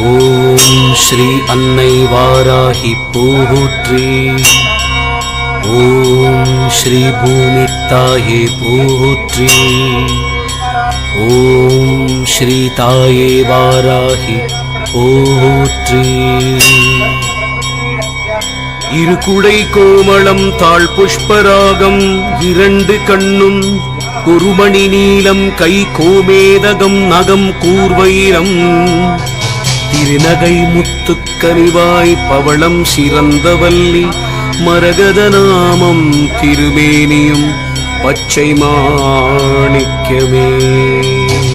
ஓம் ஸ்ரீ அன்னை வாராகி போற்றி. ஓம் ஸ்ரீ பூமி தாயே போற்றி. ஓம் ஸ்ரீ தாயே வாராகி போற்றி. இரு குடை கோமளம் தாழ் புஷ்பராகம் இரண்டு கண்ணும் குருமணி நீலம் கை கோமேதகம் நகம் கூர்வைரம் திருநகை முத்துக்கனிவாய் பவளம் சிறந்தவல்லி மரகத நாமம் திருமேனியும் பச்சை மாணிக்கமே.